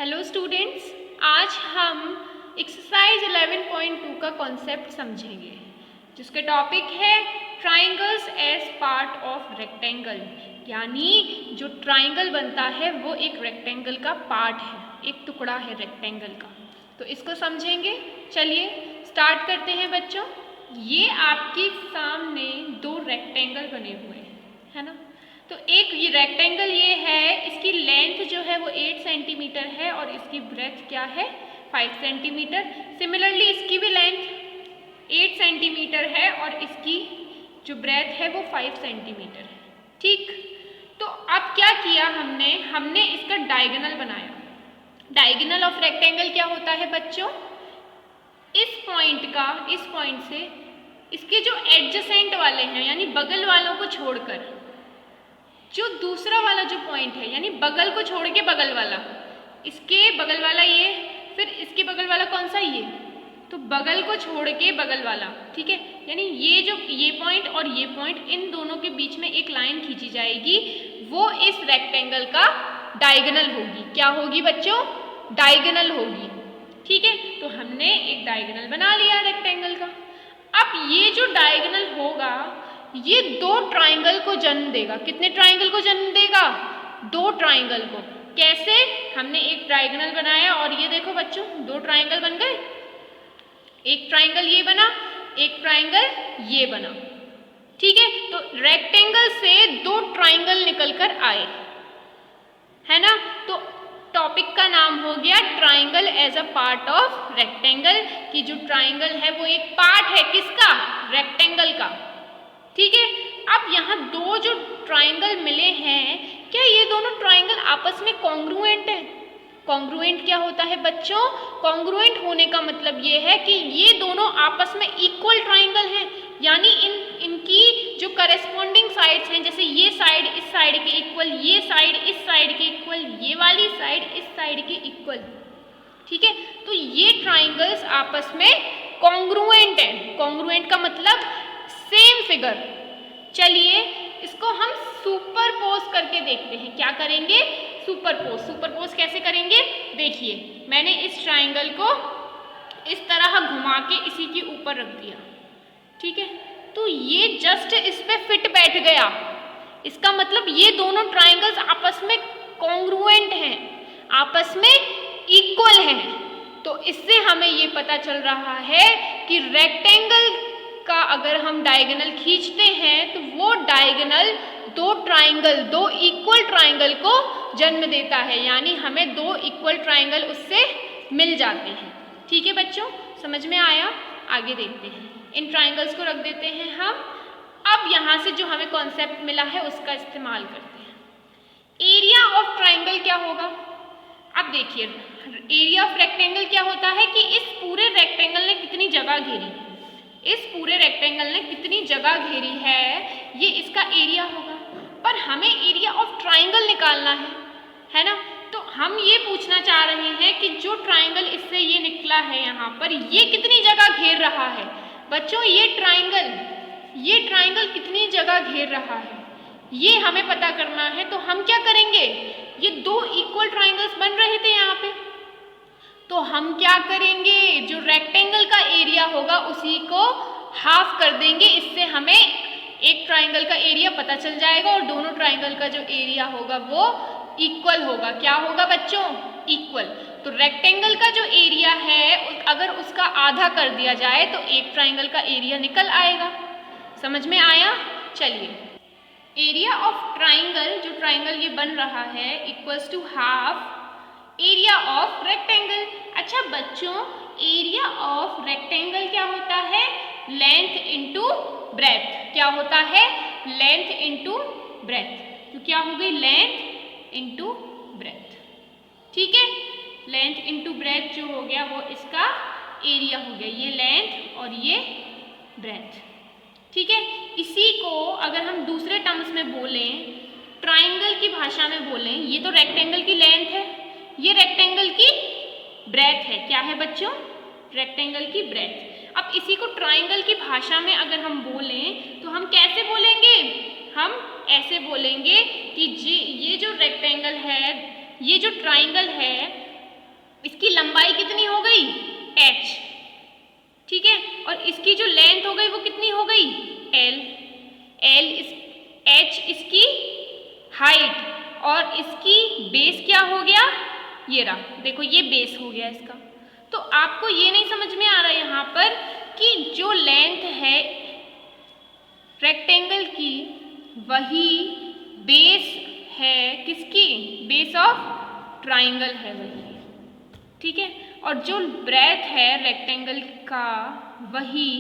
Hello students, आज हम exercise 11.2 का कॉन्सेप्ट समझेंगे जिसका टॉपिक है triangles as part of rectangle. यानी जो ट्राइंगल बनता है वो एक रेक्टेंगल का पार्ट है, एक टुकड़ा है रेक्टेंगल का। तो इसको समझेंगे। चलिए स्टार्ट करते हैं बच्चों। ये आपके सामने दो रेक्टेंगल बने हुए हैं, है ना। तो एक ये रेक्टेंगल ये है, इसकी लेंथ जो है वो 8 सेंटीमीटर है और इसकी ब्रेथ क्या है 5 सेंटीमीटर। सिमिलरली इसकी भी लेंथ 8 सेंटीमीटर है और इसकी जो ब्रेथ है वो 5 सेंटीमीटर है। ठीक, तो अब क्या किया हमने इसका डायगोनल बनाया। डायगोनल ऑफ रेक्टेंगल क्या होता है बच्चों, इस पॉइंट से इसके जो एडजेसेंट वाले हैं यानी बगल वालों को छोड़कर जो दूसरा वाला जो पॉइंट है यानी बगल को छोड़ के बगल वाला, इसके बगल वाला ये, फिर इसके बगल वाला कौन सा ये, तो बगल को छोड़ के बगल वाला, ठीक है। यानी ये पॉइंट और ये पॉइंट, इन दोनों के बीच में एक लाइन खींची जाएगी, वो इस रेक्टेंगल का डायगोनल होगी। क्या होगी बच्चों, डायगोनल होगी। ठीक है, तो हमने एक डायगोनल बना लिया रेक्टेंगल का। अब ये जो डायगोनल होगा ये दो ट्राइंगल को जन्म देगा। कितने ट्राइंगल को जन्म देगा, दो ट्राइंगल को। कैसे, हमने एक ट्राइंगल बनाया और ये देखो बच्चों दो ट्राइंगल बन गए। एक ट्राइंगल ये बना, एक ट्राइंगल ये बना। ठीक है, तो रेक्टेंगल से दो ट्राइंगल निकलकर आए, है ना। तो टॉपिक का नाम हो गया triangle as a part of rectangle, कि जो ट्राइंगल है वो एक पार्ट है किसका, रेक्टेंगल का। ठीक है, अब यहाँ दो जो ट्राइंगल मिले हैं, क्या ये दोनों ट्राइंगल आपस में कॉन्ग्रुएंट है। कॉन्ग्रुएंट क्या होता है बच्चों, कॉन्ग्रुएंट होने का मतलब ये है कि ये दोनों आपस में इक्वल ट्राइंगल हैं। यानी इनकी जो करेस्पॉन्डिंग साइड्स हैं, जैसे ये साइड इस साइड के इक्वल, ये साइड इस साइड के इक्वल, ये वाली साइड इस साइड के इक्वल। ठीक है, तो ये ट्राइंगल्स आपस में कॉन्ग्रुएंट है। कॉन्ग्रुएंट का मतलब सेम फिगर। चलिए इसको हम सुपरपोज करके देखते हैं। क्या करेंगे, सुपरपोज कैसे करेंगे, देखिए मैंने इस ट्राइंगल को इस तरह घुमा के इसी के ऊपर रख दिया। ठीक है, तो ये जस्ट इस पे फिट बैठ गया। इसका मतलब ये दोनों ट्राइंगल्स आपस में कॉन्ग्रुएंट हैं, आपस में इक्वल हैं। तो इससे हमें ये पता चल रहा है कि रेक्टेंगल का अगर हम डायगोनल खींचते हैं तो वो डायगोनल दो इक्वल ट्राइंगल को जन्म देता है। यानी हमें दो इक्वल ट्राइंगल उससे मिल जाते हैं। ठीक है बच्चों, समझ में आया। आगे देखते हैं, इन ट्राइंगल्स को रख देते हैं हम। अब यहाँ से जो हमें कॉन्सेप्ट मिला है उसका इस्तेमाल करते हैं। एरिया ऑफ ट्राइंगल क्या होगा, अब देखिए एरिया ऑफ रेक्टेंगल क्या होता है कि इस पूरे रेक्टेंगल ने कितनी जगह घेरी है, इस पूरे रेक्टेंगल ने कितनी जगह घेरी है, ये इसका एरिया होगा। पर हमें एरिया ऑफ ट्राइंगल निकालना है ना। तो हम ये पूछना चाह रहे हैं कि जो ट्राइंगल इससे ये निकला है यहाँ पर, ये कितनी जगह घेर रहा है। बच्चों ये ट्राइंगल कितनी जगह घेर रहा है, ये हमें पता करना है। तो हम क्या करेंगे, ये दो इक्वल ट्राइंगल्स बन रहे थे यहाँ पे, तो हम क्या करेंगे, जो रेक्टेंगल का एरिया होगा उसी को हाफ कर देंगे। इससे हमें एक ट्राइंगल का एरिया पता चल जाएगा और दोनों ट्राइंगल का जो एरिया होगा वो इक्वल होगा। क्या होगा बच्चों, इक्वल। तो रेक्टेंगल का जो एरिया है अगर उसका आधा कर दिया जाए तो एक ट्राइंगल का एरिया निकल आएगा। समझ में आया। चलिए एरिया ऑफ ट्राइंगल, जो ट्राइंगल ये बन रहा है, equals to half area of rectangle. अच्छा बच्चों, एरिया ऑफ रेक्टेंगल क्या होता है, लेंथ इंटू ब्रेथ। क्या होता है, लेंथ इंटू ब्रेथ। तो क्या हो गई, लेंथ इंटू ब्रेथ। ठीक है, लेंथ इंटू ब्रेथ जो हो गया वो इसका एरिया हो गया, ये लेंथ और ये ब्रेथ। ठीक है, इसी को अगर हम दूसरे टर्म्स में बोलें, ट्राइंगल की भाषा में बोलें, ये तो रेक्टेंगल की लेंथ है, ये रेक्टेंगल की ब्रेथ है। क्या है बच्चों, रेक्टेंगल की ब्रेथ। अब इसी को ट्राइंगल की भाषा में अगर हम बोलें तो हम कैसे बोलेंगे, हम ऐसे बोलेंगे कि ये जो रेक्टेंगल है, ये जो ट्राइंगल है, इसकी लंबाई कितनी हो गई h, ठीक है, और इसकी जो लेंथ हो गई वो कितनी हो गई l, h इसकी हाइट और इसकी बेस क्या हो गया, ये रहा, देखो ये बेस हो गया इसका। तो आपको ये नहीं समझ में आ रहा यहाँ पर कि जो लेंथ है रेक्टेंगल की वही बेस है किसकी, बेस ऑफ ट्राइंगल है वही, ठीक है, और जो ब्रेथ है रेक्टेंगल का वही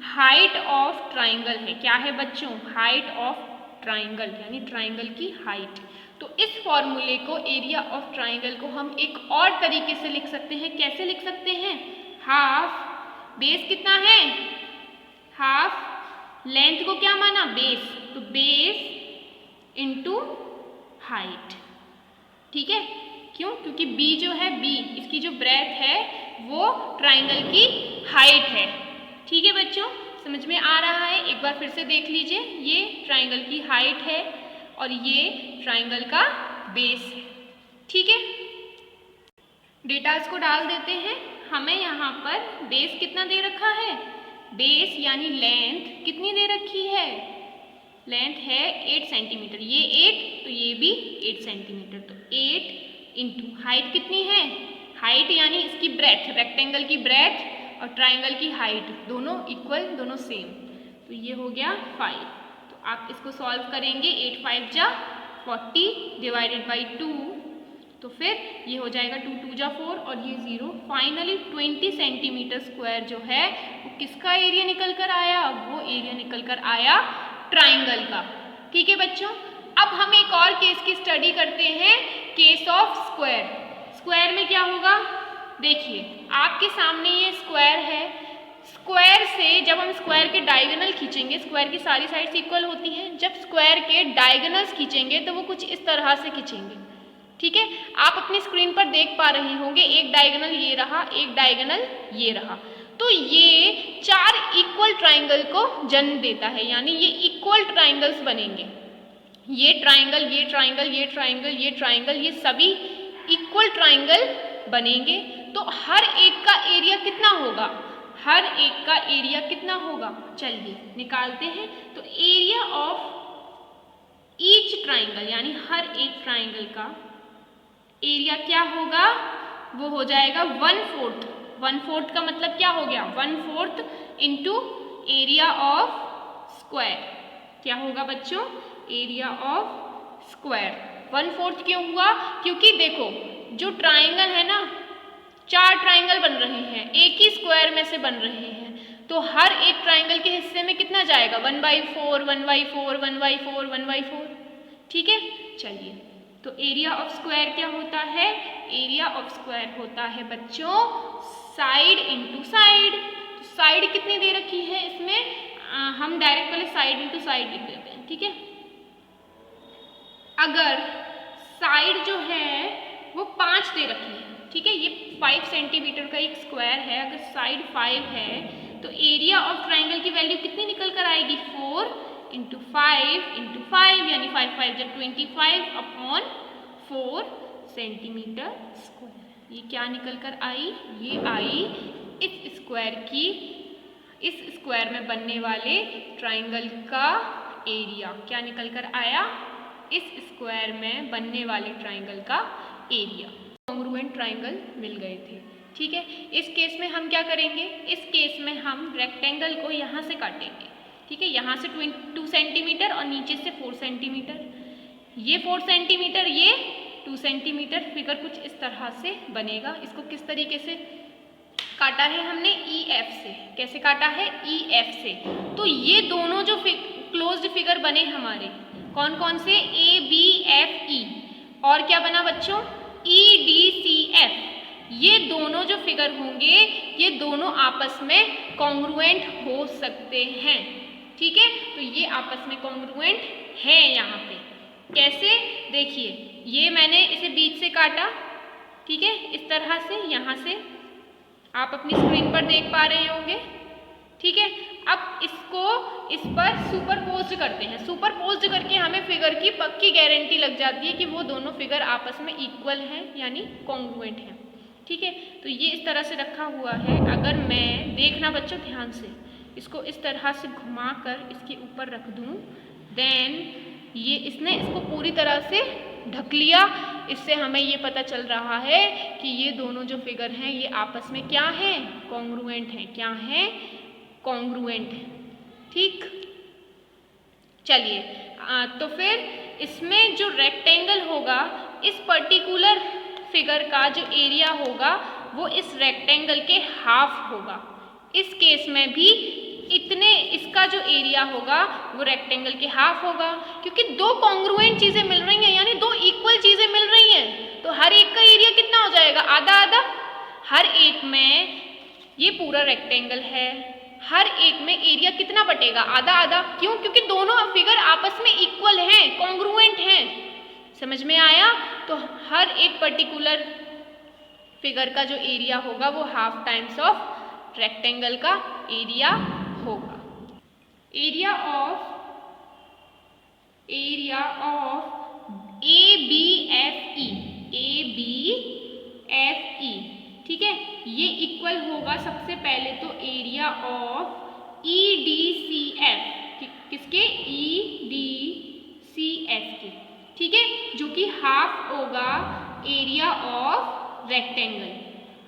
हाइट ऑफ ट्राइंगल है। क्या है बच्चों, हाइट ऑफ ट्राइंगल, यानी ट्राइंगल की हाइट। तो इस फॉर्मूले को, एरिया ऑफ ट्राइंगल को हम एक और तरीके से लिख सकते हैं। कैसे लिख सकते हैं, हाफ बेस कितना है, हाफ लेंथ को क्या माना बेस, तो बेस इंटू हाइट, ठीक है, क्यों, क्योंकि b जो है b इसकी जो ब्रेथ है वो ट्राइंगल की हाइट है, ठीक है बच्चों, समझ में आ रहा है। एक बार फिर से देख लीजिए, ये ट्राइंगल की हाइट है और ये ट्राइंगल का बेस है, ठीक है। डेटास को डाल देते हैं। हमें यहाँ पर बेस कितना दे रखा है, बेस यानी लेंथ कितनी दे रखी है, लेंथ है 8 सेंटीमीटर, ये 8 तो ये भी 8 सेंटीमीटर, तो 8 इंटू हाइट कितनी है, हाइट यानी इसकी ब्रेथ, रेक्टेंगल की ब्रेथ और ट्राइंगल की हाइट दोनों इक्वल, दोनों सेम, तो ये हो गया 5। तो आप इसको सॉल्व करेंगे, 8 5 जा 40 डिवाइडेड बाई 2, तो फिर ये हो जाएगा 2 2 जा 4 और ये 0। फाइनली 20 सेंटीमीटर स्क्वायर जो है वो किसका एरिया निकल कर आया, वो एरिया निकल कर आया ट्राइंगल का, ठीक है बच्चों। अब हम एक और केस की स्टडी करते हैं, केस ऑफ स्क्वायर। स्क्वायर में क्या होगा, देखिए आपके सामने ये स्क्वायर है, स्क्वायर से जब हम स्क्वायर के डायगोनल खींचेंगे, स्क्वायर की सारी साइड्स इक्वल होती हैं, जब स्क्वायर के डायगोनल्स खींचेंगे तो वो कुछ इस तरह से खींचेंगे, ठीक है। आप अपनी स्क्रीन पर देख पा रहे होंगे, एक डायगोनल ये रहा, एक डायगोनल ये रहा, तो ये 4 इक्वल ट्राइंगल को जन्म देता है, यानी ये इक्वल ट्राइंगल्स बनेंगे। ये ट्राइंगल, ये ट्राइंगल, ये ट्राइंगल, ये ट्राइंगल, ये सभी इक्वल ट्राइंगल बनेंगे। तो हर एक का एरिया कितना होगा, हर एक का एरिया कितना होगा, चलिए निकालते हैं। तो एरिया ऑफ ईच ट्राइंगल यानी हर एक ट्राइंगल का एरिया क्या होगा, वो हो जाएगा 1/4। 1/4 का मतलब क्या हो गया, 1/4 इंटू एरिया ऑफ स्क्वायर। क्या होगा बच्चों, एरिया ऑफ स्क्वायर। 1/4 क्यों हुआ, क्योंकि देखो जो ट्राइंगल है ना, 4 ट्राइंगल बन रहे हैं, एक ही स्क्वायर में से बन रहे हैं, तो हर एक ट्राइंगल के हिस्से में कितना जाएगा, 1/4 1/4 1/4 1/4, ठीक है। चलिए, तो एरिया ऑफ स्क्वायर क्या होता है, एरिया ऑफ स्क्वायर होता है बच्चों साइड इंटू साइड। तो साइड कितनी दे रखी है इसमें, हम डायरेक्ट वाले साइड इंटू साइड लिख देते हैं, ठीक है। अगर साइड जो है वो 5 दे रखी है, ठीक है, ये 5 सेंटीमीटर का एक स्क्वायर है, अगर साइड 5 है तो एरिया ऑफ ट्राइंगल की वैल्यू कितनी निकल कर आएगी, 4 इंटू 5 यानी 5 5 जा 25 अपॉन 4 सेंटीमीटर स्क्वायर। ये क्या निकल कर आई, ये आई इस स्क्वायर की, इस स्क्वायर में बनने वाले ट्राइंगल का एरिया। क्या निकल कर आया, इस स्क्वायर में बनने वाले ट्राइंगल का एरिया। कॉन्ग्रुएंट ट्राइंगल मिल गए थे, ठीक है। इस केस में हम क्या करेंगे, इस केस में हम रेक्टेंगल को यहाँ से काटेंगे, ठीक है, यहाँ से 2 सेंटीमीटर और नीचे से 4 सेंटीमीटर, ये 4 सेंटीमीटर, ये 2 सेंटीमीटर, फिगर कुछ इस तरह से बनेगा। इसको किस तरीके से काटा है हमने, EF से। कैसे काटा है, EF से। तो ये दोनों जो क्लोज्ड फिगर बने हमारे, कौन कौन से, ABFE, और क्या बना बच्चों, EDCF। ये दोनों जो फिगर होंगे ये दोनों आपस में कॉन्ग्रुएंट हो सकते हैं, ठीक है। तो ये आपस में कॉन्ग्रुएंट है यहाँ पे। कैसे, देखिए ये मैंने इसे बीच से काटा, ठीक है, इस तरह से, यहाँ से आप अपनी स्क्रीन पर देख पा रहे होंगे, ठीक है। अब इसको इस पर सुपरपोज्ड करते हैं, सुपरपोज्ड करके हमें फिगर की पक्की गारंटी लग जाती है कि वो दोनों फिगर आपस में इक्वल हैं यानी कॉन्ग्रुएंट हैं, ठीक है, तो ये इस तरह से रखा हुआ है। अगर मैं, देखना बच्चों ध्यान से, इसको इस तरह से घुमा कर इसके ऊपर रख दूँ, देन ये इसने इसको पूरी तरह से ढक लिया। इससे हमें ये पता चल रहा है कि ये दोनों जो फिगर हैं ये आपस में क्या हैं, कॉन्ग्रुएंट हैं। क्या हैं, कॉन्ग्रुएंट हैं। ठीक, चलिए तो फिर इसमें जो रेक्टेंगल होगा, इस पर्टिकुलर फिगर का जो एरिया होगा वो इस रेक्टेंगल के हाफ होगा। इस केस में भी इतने, इसका जो एरिया होगा वो रेक्टेंगल के हाफ होगा, क्योंकि दो कॉन्ग्रुएंट चीजें मिल रही हैं, यानी दो इक्वल चीजें मिल रही हैं, तो हर एक का एरिया कितना हो जाएगा, आधा आधा। हर एक में, ये पूरा रेक्टेंगल है, हर एक में एरिया कितना बटेगा, आधा आधा। क्यों, क्योंकि दोनों फिगर आपस में इक्वल हैं, कॉन्ग्रुएंट हैं। समझ में आया। तो हर एक पर्टिकुलर फिगर का जो एरिया होगा वो हाफ टाइम्स ऑफ रेक्टेंगल का एरिया होगा। एरिया ऑफ ABFE, ABFE, ठीक है, ये इक्वल होगा सबसे पहले तो एरिया ऑफ EDCF, किसके, EDCF के, ठीक है, जो कि हाफ होगा एरिया ऑफ रेक्टेंगल।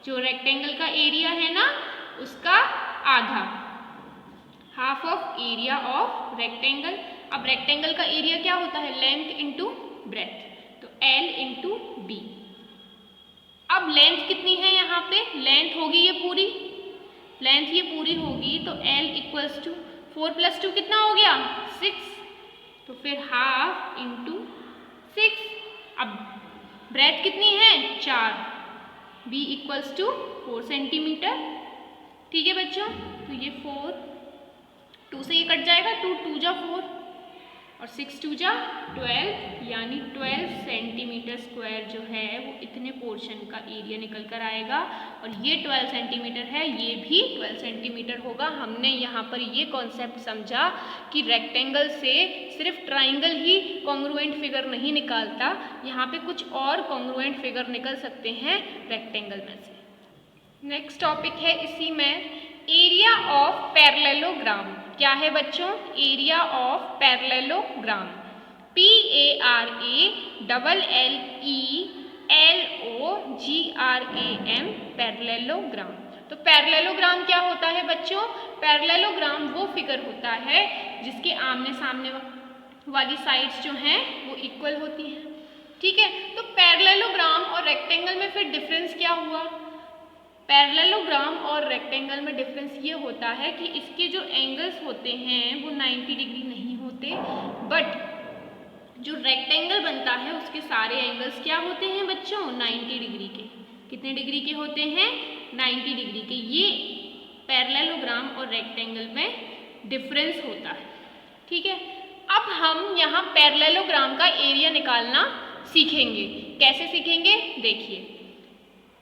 जो रेक्टेंगल का एरिया है ना उसका आधा, half of area of rectangle. अब रेक्टेंगल का एरिया क्या होता है, लेंथ इंटू ब्रेथ, तो L इंटू B। अब लेंथ कितनी है यहाँ पे, लेंथ होगी ये पूरी, लेंथ ये पूरी होगी, तो L इक्वल्स टू 4 + 2 कितना हो गया, 6, तो फिर हाफ इंटू 6। अब ब्रेथ कितनी है, 4, B इक्वल्स टू 4 सेंटीमीटर। ठीक है बच्चों, तो ये 4, 2 से ये कट जाएगा, 2 2 जा 4 और 6 2 जा 12, यानी 12 सेंटीमीटर स्क्वायर जो है वो इतने पोर्शन का एरिया निकल कर आएगा। और ये 12 सेंटीमीटर है, ये भी 12 सेंटीमीटर होगा। हमने यहाँ पर ये कॉन्सेप्ट समझा कि रेक्टेंगल से सिर्फ ट्राइंगल ही कॉन्ग्रुएंट फिगर नहीं निकालता, यहाँ पे कुछ और कॉन्ग्रुएंट फिगर निकल सकते हैं रेक्टेंगल में से। नेक्स्ट टॉपिक है इसी में, एरिया ऑफ पैरेललोग्राम। क्या है बच्चों, area of parallelogram, PARALLELOGRAM, parallelogram. तो पैरेललोग्राम क्या होता है बच्चों, पैरेललोग्राम वो फिगर होता है जिसके आमने सामने वाली साइड्स जो हैं वो इक्वल होती हैं। ठीक है, तो पैरेललोग्राम और रेक्टेंगल में फिर डिफरेंस क्या हुआ, पैरेललोग्राम और रेक्टेंगल में डिफरेंस ये होता है कि इसके जो एंगल्स होते हैं वो 90 डिग्री नहीं होते, बट जो रेक्टेंगल बनता है उसके सारे एंगल्स क्या होते हैं बच्चों, 90 डिग्री के। कितने डिग्री के होते हैं, 90 डिग्री के। ये पैरेललोग्राम और रेक्टेंगल में डिफरेंस होता है। ठीक है, अब हम यहाँ पैरेललोग्राम का एरिया निकालना सीखेंगे। कैसे सीखेंगे, देखिए,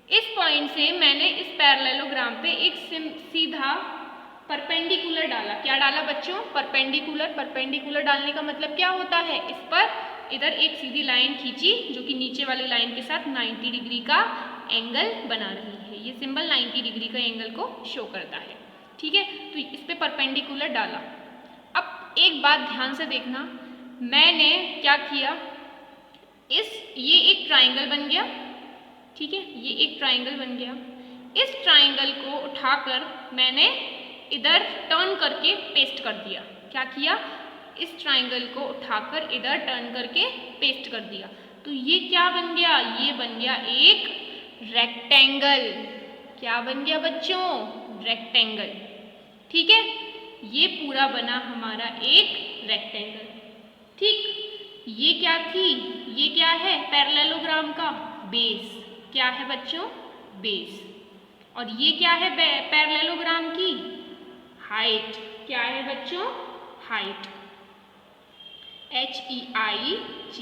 इस पॉइंट से मैंने इस पैरेललोग्राम पे एक सीधा परपेंडिकुलर डाला। क्या डाला बच्चों, परपेंडिकुलर। परपेंडिकुलर डालने का मतलब क्या होता है, इस पर इधर एक सीधी लाइन खींची जो कि नीचे वाली लाइन के साथ 90 डिग्री का एंगल बना रही है। ये सिंबल 90 डिग्री का एंगल को शो करता है। ठीक है, तो इस पे परपेंडिकुलर डाला। अब एक बात ध्यान से देखना, मैंने क्या किया, ये एक ट्राइंगल बन गया। ठीक है, ये एक ट्राइंगल बन गया। इस ट्राइंगल को उठाकर मैंने इधर टर्न करके पेस्ट कर दिया। क्या किया, इस ट्राइंगल को उठाकर इधर टर्न करके पेस्ट कर दिया। तो ये क्या बन गया, ये बन गया एक रेक्टेंगल। क्या बन गया बच्चों, रेक्टेंगल। ठीक है, ये पूरा बना हमारा एक रेक्टेंगल। ठीक, ये क्या थी, ये क्या है, पैरेललोग्राम का बेस। क्या है बच्चों, बेस। और ये क्या है पैरेललोग्राम की हाइट। क्या है बच्चों, हाइट, HEIGHT,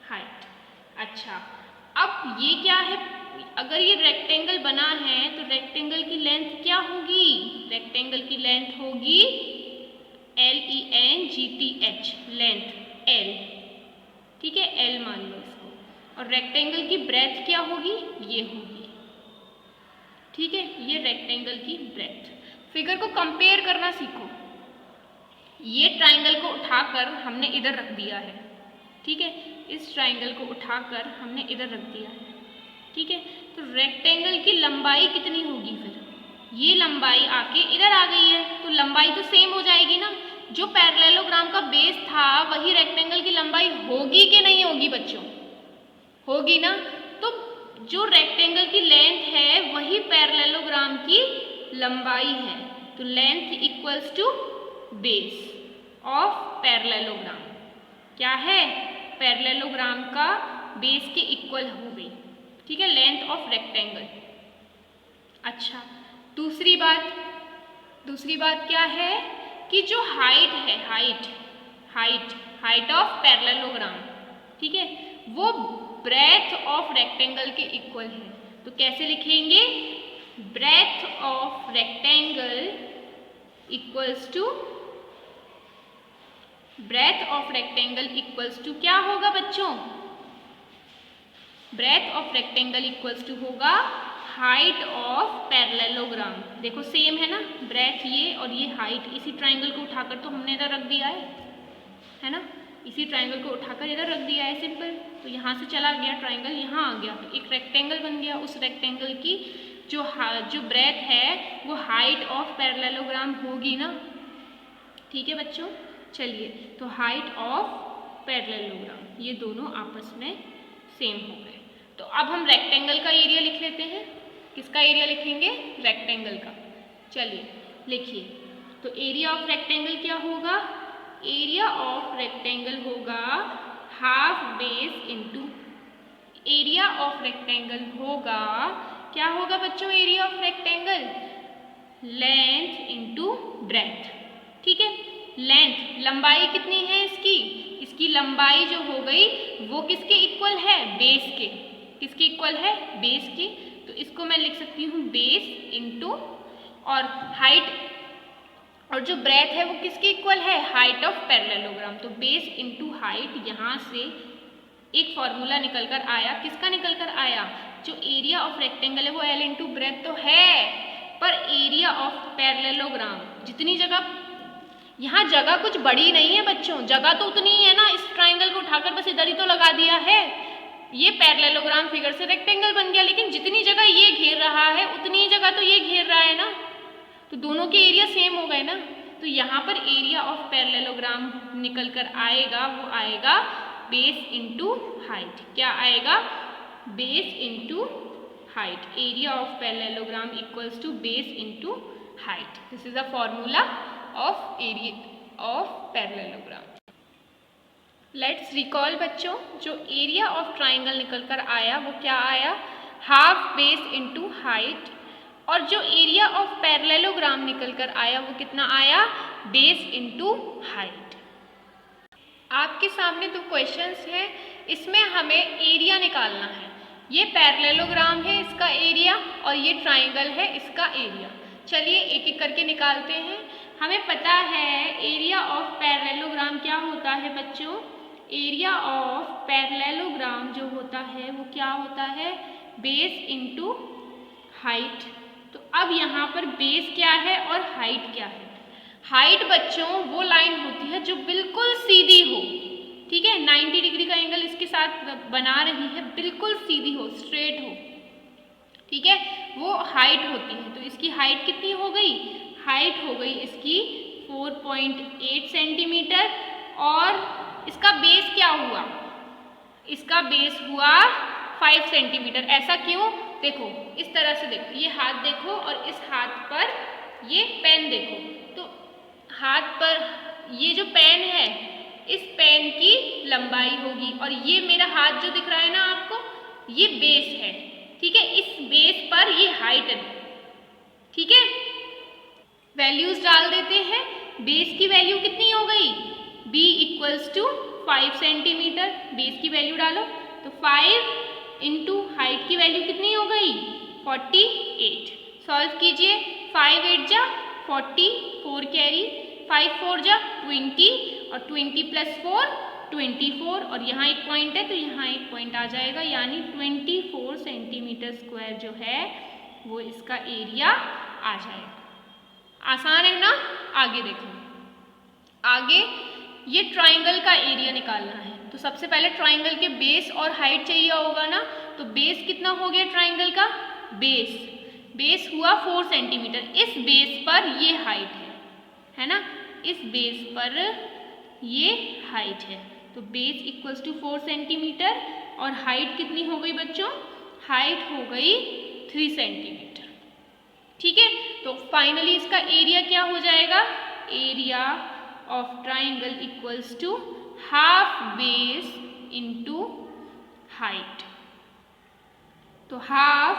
हाइट। अच्छा, अब ये क्या है, अगर ये रेक्टेंगल बना है तो रेक्टेंगल की लेंथ क्या होगी, रेक्टेंगल की लेंथ होगी LENGTH, लेंथ L। ठीक है, L मान लो इसको। और रेक्टेंगल की ब्रेथ क्या होगी, ये होगी। ठीक है, ये रेक्टेंगल की ब्रेथ। फिगर को कंपेयर करना सीखो। ये ट्राइंगल को उठाकर हमने इधर रख दिया है, ठीक है, इस ट्राइंगल को उठाकर हमने इधर रख दिया है, ठीक है। तो रेक्टेंगल की लंबाई कितनी होगी, फिर ये लंबाई आके इधर आ गई है, तो लंबाई तो सेम हो जाएगी ना। जो पैरेललोग्राम का बेस था वही रेक्टेंगल की लंबाई होगी कि नहीं होगी बच्चों, होगी ना। तो जो रेक्टेंगल की लेंथ है वही पैरेललोग्राम की लंबाई है, तो length equals to base of parallelogram. क्या है, पैरेललोग्राम का बेस के इक्वल हो गई, ठीक है, लेंथ ऑफ रेक्टेंगल। अच्छा, दूसरी बात क्या है कि जो हाइट है, हाइट ऑफ पैरेललोग्राम, ठीक है, वो ब्रेथ ऑफ रेक्टेंगल के इक्वल है। तो कैसे लिखेंगे, breadth of rectangle equals to क्या होगा बच्चों, breadth of rectangle equals to होगा हाइट ऑफ पैरेललोग्राम। देखो सेम है ना, ब्रेथ ये और ये हाइट, इसी ट्राइंगल को उठाकर तो हमने इधर रख दिया है ना, इसी ट्राइंगल को उठाकर इधर रख दिया है, सिंपल। तो यहाँ से चला गया ट्राइंगल, यहाँ आ गया, तो एक रेक्टेंगल बन गया। उस रेक्टेंगल की जो ब्रेथ है वो हाइट ऑफ पैरेललोग्राम होगी ना, ठीक है बच्चों। चलिए, तो हाइट ऑफ पैरेललोग्राम, ये दोनों आपस में सेम हो गए। तो अब हम रेक्टेंगल का एरिया लिख लेते हैं। किसका एरिया लिखेंगे, रेक्टेंगल का। चलिए लिखिए, तो एरिया ऑफ रेक्टेंगल क्या होगा, एरिया ऑफ रेक्टेंगल होगा half base into, area of rectangle होगा, क्या होगा बच्चों, area of rectangle length into breadth, ठीक है। लेंथ, लंबाई कितनी है इसकी लंबाई जो हो गई वो किसके इक्वल है, बेस के। किसके इक्वल है, बेस के। तो इसको मैं लिख सकती हूँ बेस इंटू, और हाइट और जो ब्रेथ है वो किसके इक्वल है, हाइट ऑफ पैरेललोग्राम। तो बेस इंटू हाइट, यहाँ से एक फॉर्मूला निकल कर आया, किसका निकल कर आया, जो एरिया ऑफ रेक्टेंगल है वो एल इंटू ब्रेथ तो है, पर एरिया ऑफ पैरेललोग्राम जितनी जगह, यहाँ जगह कुछ बड़ी नहीं है बच्चों, जगह तो उतनी ही है ना, इस ट्राइंगल को उठाकर बस इधर ही तो लगा दिया है, ये पैरेललोग्राम फिगर से रेक्टेंगल बन गया। लेकिन जितनी जगह ये घेर रहा है उतनी जगह तो ये घेर रहा है ना, तो दोनों के एरिया सेम हो गए ना। तो यहाँ पर एरिया ऑफ पैरेललोग्राम निकल कर आएगा, वो आएगा बेस इंटू हाइट। क्या आएगा, base into height. Area of parallelogram equals to base into height. This is the formula of area of parallelogram. Let's recall बच्चों, जो एरिया ऑफ ट्राइंगल निकल कर आया वो क्या आया, हाफ बेस इंटू हाइट, और जो एरिया ऑफ पैरेललोग्राम निकल कर आया वो कितना आया, बेस इंटू हाइट। आपके सामने दो क्वेश्चंस हैं, इसमें हमें एरिया निकालना है। ये पैरेललोग्राम है, इसका एरिया, और ये ट्राइंगल है, इसका एरिया। चलिए एक एक करके निकालते हैं। हमें पता है एरिया ऑफ पैरेललोग्राम क्या होता है बच्चों, एरिया ऑफ पैरेललोग्राम जो होता है वो क्या होता है, बेस इंटू हाइट। तो अब यहाँ पर बेस क्या है और हाइट क्या है। हाइट बच्चों वो लाइन होती है जो बिल्कुल सीधी हो, ठीक है, 90 डिग्री का एंगल इसके साथ बना रही है, बिल्कुल सीधी हो, स्ट्रेट हो, ठीक है, वो हाइट होती है। तो इसकी हाइट कितनी हो गई, हाइट हो गई इसकी 4.8 सेंटीमीटर, और इसका बेस क्या हुआ, इसका बेस हुआ 5 सेंटीमीटर। ऐसा क्यों, देखो इस तरह से देखो, ये हाथ देखो और इस हाथ पर ये पेन देखो, तो हाथ पर ये जो पेन है इस पेन की लंबाई होगी, और ये मेरा हाथ जो दिख रहा है ना आपको, ये बेस है, ठीक है, इस बेस पर ये हाइट है, ठीक है। वैल्यूज डाल देते हैं, बेस की वैल्यू कितनी हो गई, b equals to 5 centimetre, base की वैल्यू डालो, तो 5 इंटू हाइट की वैल्यू कितनी हो गई 48। सॉल्व कीजिए, 5 8 जा 40, 4 कैरी, 5 4 जा 20, और 20 प्लस 4 24 और यहाँ एक पॉइंट है तो यहाँ एक पॉइंट आ जाएगा, यानी 24 सेंटीमीटर स्क्वायर जो है वो इसका एरिया आ जाएगा। आसान है ना। आगे देखो, आगे ये ट्राइंगल का एरिया निकालना है। तो सबसे पहले ट्राइंगल के बेस और हाइट चाहिए होगा ना। तो बेस कितना हो गया ट्राइंगल का, बेस हुआ 4 सेंटीमीटर। इस बेस पर ये हाइट है ना, इस बेस पर ये हाइट है। तो बेस इक्वल्स टू 4 सेंटीमीटर और हाइट कितनी हो गई बच्चों, हाइट हो गई 3 सेंटीमीटर। ठीक है, तो फाइनली इसका एरिया क्या हो जाएगा, area of triangle equals to half base into height. तो हाफ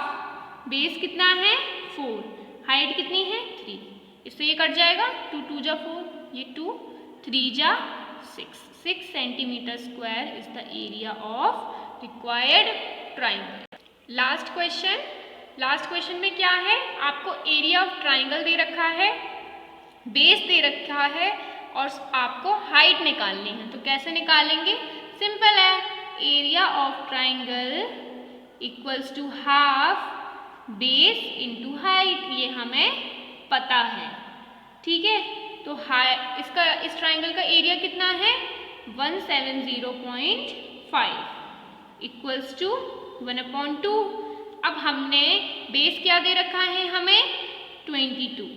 बेस कितना है 4, हाइट कितनी है 3, इससे ये कट जाएगा, 2 2 जा 4, ये 2 3 जा 6 centimetre square is the area of required triangle. Last question में क्या है, आपको एरिया ऑफ ट्राइंगल दे रखा है, बेस दे रखा है और आपको हाइट निकालनी है। तो कैसे निकालेंगे, सिंपल है, area of triangle equals to half base into height, ये हमें पता है। ठीक है, तो इस ट्राइंगल का एरिया कितना है 170.5 इक्वल्स टू 1/2। अब हमने बेस क्या दे रखा है हमें 22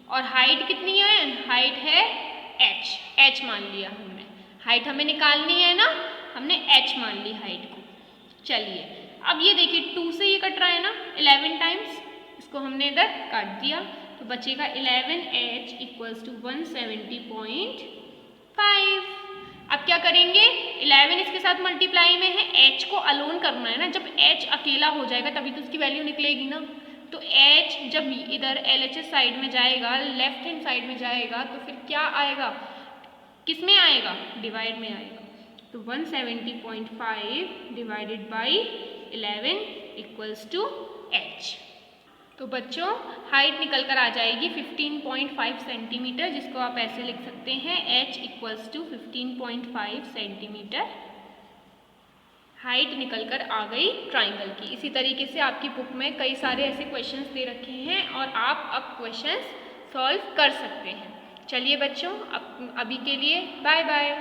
और हाइट कितनी है, हाइट है h मान लिया हमने, हाइट हमें निकालनी है ना, हमने h मान ली हाइट को। चलिए अब ये देखिए 2 से ये कट रहा है ना 11 टाइम्स, इसको हमने इधर काट दिया तो बचेगा 11h इक्वल्स टू 170.5। अब क्या करेंगे, 11 इसके साथ मल्टीप्लाई में है, h को अलोन करना है ना, जब h अकेला हो जाएगा तभी तो उसकी वैल्यू निकलेगी ना। तो h जब इधर LHS साइड में जाएगा, लेफ्ट हैंड साइड में जाएगा तो फिर क्या आएगा, किस में आएगा, डिवाइड में आएगा। तो 170.5 divided by 11 equals to h। तो बच्चों हाइट निकल कर आ जाएगी 15.5 सेंटीमीटर, जिसको आप ऐसे लिख सकते हैं h equals to 15.5 centimetre. Height निकल कर आ गई ट्राइंगल की। इसी तरीके से आपकी बुक में कई सारे ऐसे क्वेश्चंस दे रखे हैं और आप अब क्वेश्चंस सॉल्व कर सकते हैं। चलिए बच्चों, अभी के लिए बाय बाय।